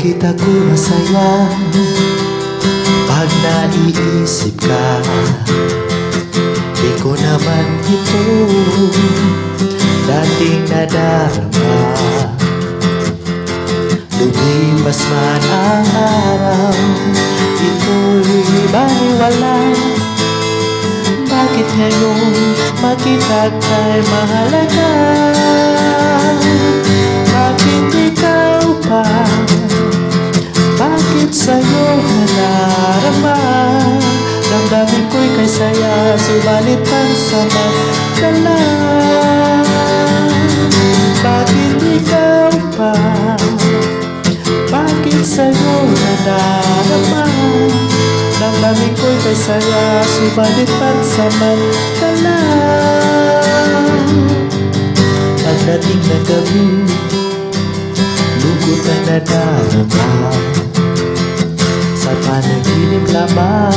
Bakit ako masaya pag naiisip ka? Di ko naman ito dating nadarama. Lumipas man ang araw, ito'y baliwala. Bakit ngayon makita ka'y mahalaga? Bakit ikaw pa? Bakit sa'yo nadarama? Damdamin ko'y kay saya, subalit pansamantala. Bakit ikaw pa? Bakit sa'yo nadarama? Damdamin ko'y kay saya, subalit pansamantala. Pagdating na gabi, lungkot ang nadarama. Sa panaginip lamang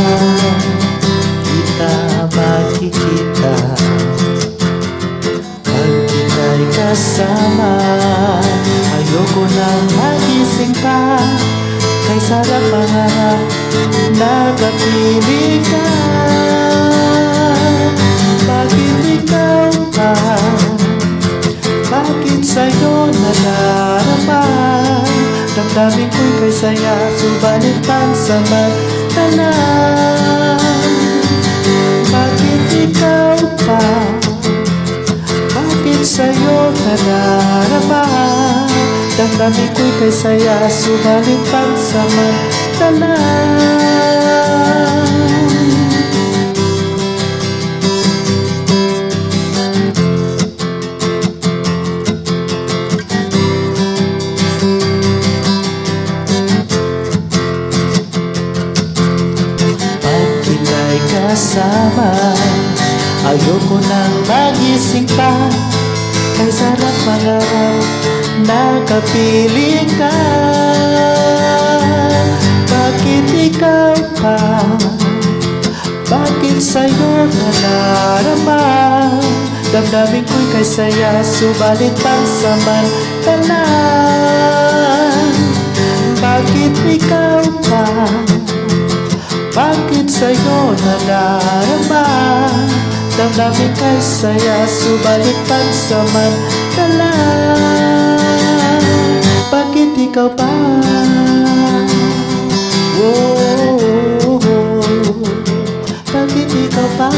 kita makikita. Pag kita'y kasama, ayoko nang magising pa. Kay sarap mangarap, nakapili ka. Bakit ikaw pa? Bakit sa'yo nadarama? Damdamin ko'y kay saya, subalit pansamantala. Bakit ikaw pa? Bakit sa'yo nadarama? Damdamin ko'y kay saya, subalit pansamantala. Kasama, ayoko nang magising pa. Kay sarap mangarap, nakapili ka. Bakit ikaw pa? Bakit sa'yo nadarama? Damdamin ko'y kay saya, subalit pansamantala. Bakit ikaw pa? Bakit sa'yo nadarama? Damdamin kay saya, subalit pansamantala. Bakit ikaw pa? Oh, bakit ikaw pa?